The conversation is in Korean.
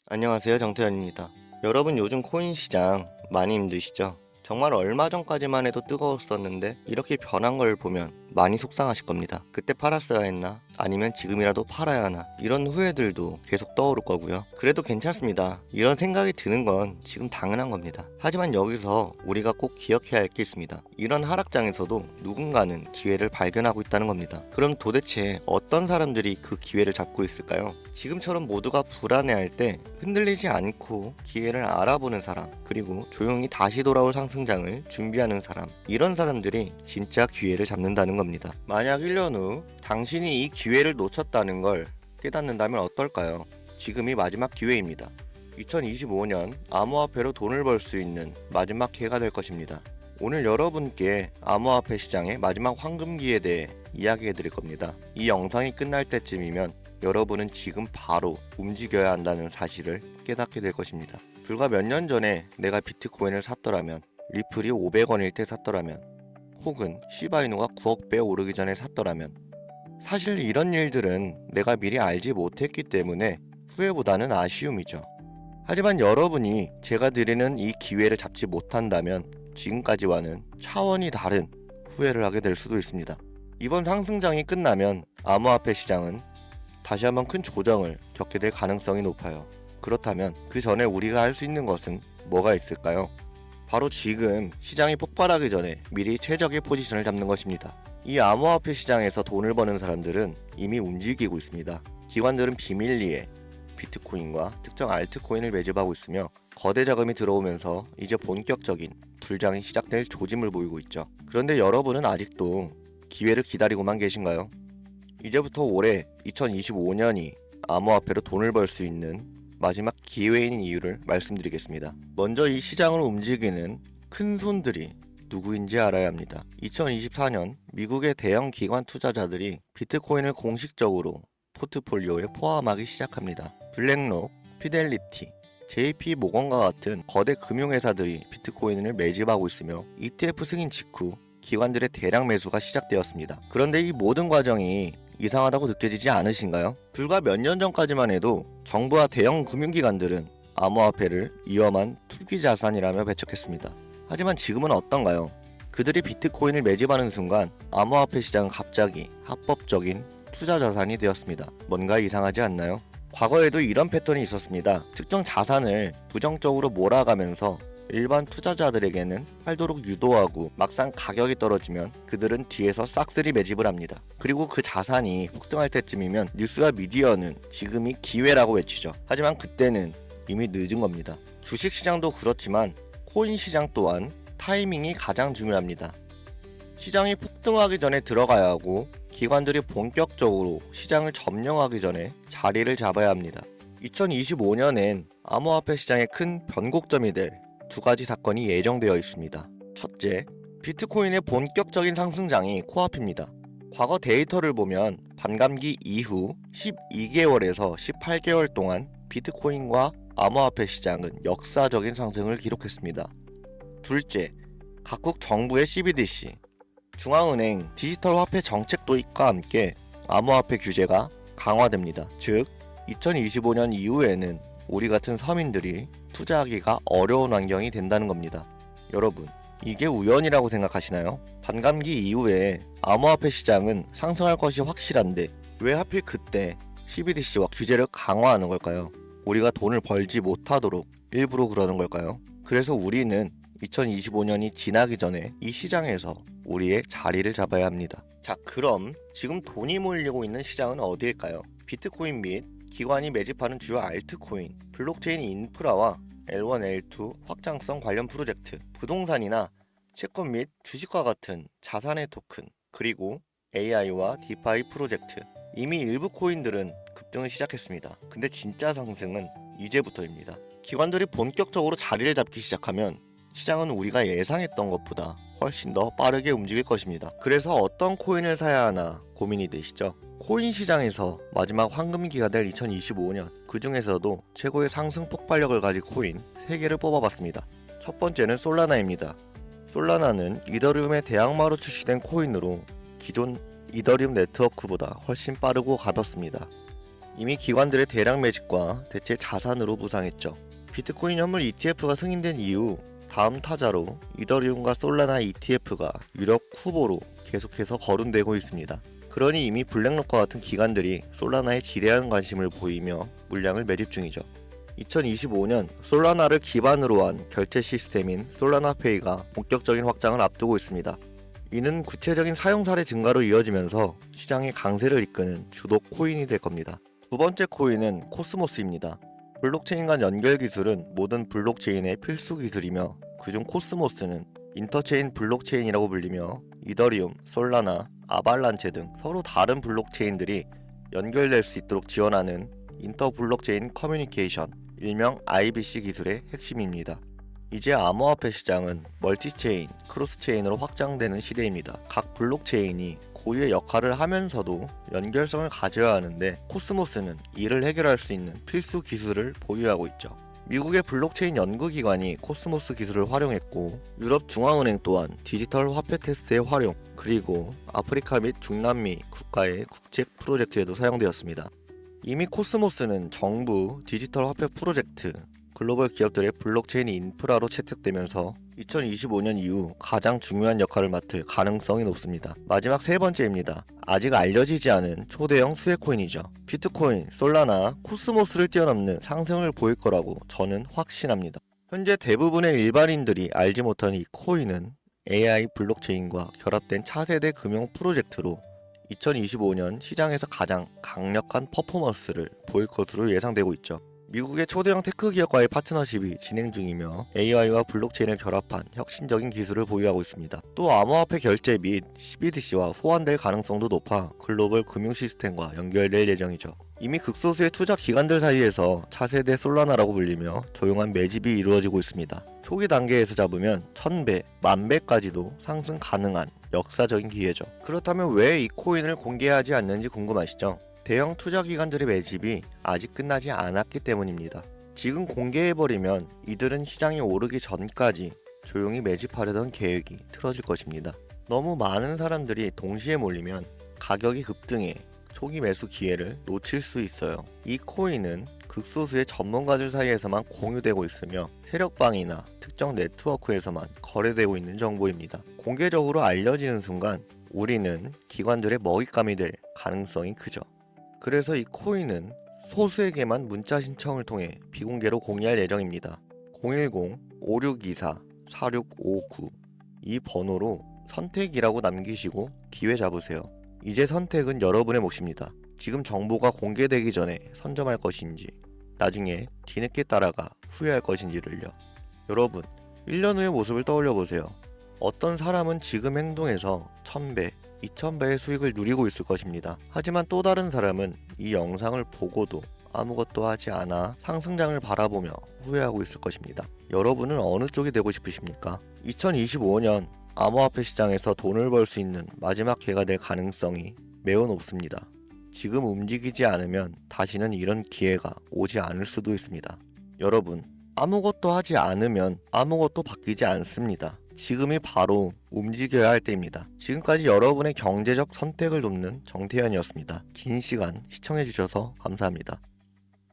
안녕하세요, 정태현입니다. 여러분, 요즘 코인 시장 많이 힘드시죠? 정말 얼마 전까지만 해도 뜨거웠었는데 이렇게 변한 걸 보면 많이 속상하실 겁니다. 그때 팔았어야 했나? 아니면 지금이라도 팔아야 하나? 이런 후회들도 계속 떠오를 거고요. 그래도 괜찮습니다. 이런 생각이 드는 건 지금 당연한 겁니다. 하지만 여기서 우리가 꼭 기억해야 할 게 있습니다. 이런 하락장에서도 누군가는 기회를 발견하고 있다는 겁니다. 그럼 도대체 어떤 사람들이 그 기회를 잡고 있을까요? 지금처럼 모두가 불안해할 때 흔들리지 않고 기회를 알아보는 사람, 그리고 조용히 다시 돌아올 상승장을 준비하는 사람, 이런 사람들이 진짜 기회를 잡는다는 겁니다. 만약 1년 후 당신이 이 기회를 놓쳤다는 걸 깨닫는다면 어떨까요? 지금이 마지막 기회입니다. 2025년 암호화폐로 돈을 벌 수 있는 마지막 기회가 될 것입니다. 오늘 여러분께 암호화폐 시장의 마지막 황금기에 대해 이야기해 드릴 겁니다. 이 영상이 끝날 때쯤이면 여러분은 지금 바로 움직여야 한다는 사실을 깨닫게 될 것입니다. 불과 몇 년 전에 내가 비트코인을 샀더라면, 리플이 500원일 때 샀더라면, 혹은 시바이누가 9억 배 오르기 전에 샀더라면, 사실 이런 일들은 내가 미리 알지 못했기 때문에 후회보다는 아쉬움이죠. 하지만 여러분이 제가 드리는 이 기회를 잡지 못한다면 지금까지와는 차원이 다른 후회를 하게 될 수도 있습니다. 이번 상승장이 끝나면 암호화폐 시장은 다시 한번 큰 조정을 겪게 될 가능성이 높아요. 그렇다면 그 전에 우리가 할 수 있는 것은 뭐가 있을까요? 바로 지금 시장이 폭발하기 전에 미리 최적의 포지션을 잡는 것입니다. 이 암호화폐 시장에서 돈을 버는 사람들은 이미 움직이고 있습니다. 기관들은 비밀리에 비트코인과 특정 알트코인을 매집하고 있으며 거대 자금이 들어오면서 이제 본격적인 불장이 시작될 조짐을 보이고 있죠. 그런데 여러분은 아직도 기회를 기다리고만 계신가요? 이제부터 올해 2025년이 암호화폐로 돈을 벌 수 있는 마지막 기회인 이유를 말씀드리겠습니다. 먼저 이 시장을 움직이는 큰 손들이 누구인지 알아야 합니다. 2024년 미국의 대형 기관 투자자들이 비트코인을 공식적으로 포트폴리오에 포함하기 시작합니다. 블랙록, 피델리티, JP 모건과 같은 거대 금융회사들이 비트코인을 매집하고 있으며 ETF 승인 직후 기관들의 대량 매수가 시작되었습니다. 그런데 이 모든 과정이 이상하다고 느껴지지 않으신가요? 불과 몇 년 전까지만 해도 정부와 대형 금융기관들은 암호화폐를 위험한 투기 자산이라며 배척했습니다. 하지만 지금은 어떤가요? 그들이 비트코인을 매집하는 순간 암호화폐 시장은 갑자기 합법적인 투자 자산이 되었습니다. 뭔가 이상하지 않나요? 과거에도 이런 패턴이 있었습니다. 특정 자산을 부정적으로 몰아가면서 일반 투자자들에게는 팔도록 유도하고 막상 가격이 떨어지면 그들은 뒤에서 싹쓸이 매집을 합니다. 그리고 그 자산이 폭등할 때쯤이면 뉴스와 미디어는 지금이 기회라고 외치죠. 하지만 그때는 이미 늦은 겁니다. 주식시장도 그렇지만 코인 시장 또한 타이밍이 가장 중요합니다. 시장이 폭등하기 전에 들어가야 하고 기관들이 본격적으로 시장을 점령하기 전에 자리를 잡아야 합니다. 2025년엔 암호화폐 시장의 큰 변곡점이 될 두 가지 사건이 예정되어 있습니다. 첫째, 비트코인의 본격적인 상승장이 코앞입니다. 과거 데이터를 보면 반감기 이후 12개월에서 18개월 동안 비트코인과 암호화폐 시장은 역사적인 상승을 기록했습니다. 둘째, 각국 정부의 CBDC, 중앙은행 디지털 화폐 정책 도입과 함께 암호화폐 규제가 강화됩니다. 즉, 2025년 이후에는 우리 같은 서민들이 투자하기가 어려운 환경이 된다는 겁니다. 여러분, 이게 우연이라고 생각하시나요? 반감기 이후에 암호화폐 시장은 상승할 것이 확실한데 왜 하필 그때 CBDC와 규제를 강화하는 걸까요? 우리가 돈을 벌지 못하도록 일부러 그러는 걸까요? 그래서 우리는 2025년이 지나기 전에 이 시장에서 우리의 자리를 잡아야 합니다. 자, 그럼 지금 돈이 몰리고 있는 시장은 어디일까요? 비트코인 및 기관이 매집하는 주요 알트코인, 블록체인 인프라와 L1, L2 확장성 관련 프로젝트, 부동산이나 채권 및 주식과 같은 자산의 토큰, 그리고 AI와 디파이 프로젝트. 이미 일부 코인들은 급등을 시작했습니다. 근데 진짜 상승은 이제부터입니다. 기관들이 본격적으로 자리를 잡기 시작하면 시장은 우리가 예상했던 것보다 훨씬 더 빠르게 움직일 것입니다. 그래서 어떤 코인을 사야 하나 고민이 되시죠? 코인 시장에서 마지막 황금기가 될 2025년, 그 중에서도 최고의 상승 폭발력을 가진 코인 3개를 뽑아봤습니다. 첫 번째는 솔라나입니다. 솔라나는 이더리움의 대항마로 출시된 코인으로 기존 이더리움 네트워크보다 훨씬 빠르고 가볍습니다. 이미 기관들의 대량 매집과 대체 자산으로 부상했죠. 비트코인 현물 ETF가 승인된 이후 다음 타자로 이더리움과 솔라나 ETF가 유력 후보로 계속해서 거론되고 있습니다. 그러니 이미 블랙록과 같은 기관들이 솔라나에 지대한 관심을 보이며 물량을 매집 중이죠. 2025년 솔라나를 기반으로 한 결제 시스템인 솔라나페이가 본격적인 확장을 앞두고 있습니다. 이는 구체적인 사용 사례 증가로 이어지면서 시장의 강세를 이끄는 주도 코인이 될 겁니다. 두 번째 코인은 코스모스입니다. 블록체인 간 연결 기술은 모든 블록체인의 필수 기술이며 그중 코스모스는 인터체인 블록체인이라고 불리며 이더리움, 솔라나, 아발란체 등 서로 다른 블록체인들이 연결될 수 있도록 지원하는 인터 블록체인 커뮤니케이션, 일명 IBC 기술의 핵심입니다. 이제 암호화폐 시장은 멀티체인, 크로스체인으로 확장되는 시대입니다. 각 블록체인이 고유의 역할을 하면서도 연결성을 가져야 하는데 코스모스는 이를 해결할 수 있는 필수 기술을 보유하고 있죠. 미국의 블록체인 연구기관이 코스모스 기술을 활용했고 유럽 중앙은행 또한 디지털 화폐 테스트의 활용, 그리고 아프리카 및 중남미 국가의 국제 프로젝트에도 사용되었습니다. 이미 코스모스는 정부, 디지털 화폐 프로젝트, 글로벌 기업들의 블록체인 인프라로 채택되면서 2025년 이후 가장 중요한 역할을 맡을 가능성이 높습니다. 마지막 세 번째입니다. 아직 알려지지 않은 초대형 수혜코인이죠. 비트코인, 솔라나, 코스모스를 뛰어넘는 상승을 보일 거라고 저는 확신합니다. 현재 대부분의 일반인들이 알지 못하는 이 코인은 AI 블록체인과 결합된 차세대 금융 프로젝트로 2025년 시장에서 가장 강력한 퍼포먼스를 보일 것으로 예상되고 있죠. 미국의 초대형 테크 기업과의 파트너십이 진행 중이며 AI와 블록체인을 결합한 혁신적인 기술을 보유하고 있습니다. 또 암호화폐 결제 및 CBDC와 호환될 가능성도 높아 글로벌 금융 시스템과 연결될 예정이죠. 이미 극소수의 투자 기관들 사이에서 차세대 솔라나라고 불리며 조용한 매집이 이루어지고 있습니다. 초기 단계에서 잡으면 1000배, 10,000배까지도 상승 가능한 역사적인 기회죠. 그렇다면 왜 이 코인을 공개하지 않는지 궁금하시죠? 대형 투자 기관들의 매집이 아직 끝나지 않았기 때문입니다. 지금 공개해버리면 이들은 시장이 오르기 전까지 조용히 매집하려던 계획이 틀어질 것입니다. 너무 많은 사람들이 동시에 몰리면 가격이 급등해 초기 매수 기회를 놓칠 수 있어요. 이 코인은 극소수의 전문가들 사이에서만 공유되고 있으며 세력방이나 특정 네트워크에서만 거래되고 있는 정보입니다. 공개적으로 알려지는 순간 우리는 기관들의 먹잇감이 될 가능성이 크죠. 그래서 이 코인은 소수에게만 문자 신청을 통해 비공개로 공개할 예정입니다. 010-5624-4659 이 번호로 선택이라고 남기시고 기회 잡으세요. 이제 선택은 여러분의 몫입니다. 지금 정보가 공개되기 전에 선점할 것인지 나중에 뒤늦게 따라가 후회할 것인지를요. 여러분, 1년 후의 모습을 떠올려 보세요. 어떤 사람은 지금 행동에서 1000배, 2000배의 수익을 누리고 있을 것입니다. 하지만 또 다른 사람은 이 영상을 보고도 아무것도 하지 않아 상승장을 바라보며 후회하고 있을 것입니다. 여러분은 어느 쪽이 되고 싶으십니까? 2025년 암호화폐 시장에서 돈을 벌 수 있는 마지막 기회가 될 가능성이 매우 높습니다. 지금 움직이지 않으면 다시는 이런 기회가 오지 않을 수도 있습니다. 여러분, 아무것도 하지 않으면 아무것도 바뀌지 않습니다. 지금이 바로 움직여야 할 때입니다. 지금까지 여러분의 경제적 선택을 돕는 정태현이었습니다. 긴 시간 시청해주셔서 감사합니다.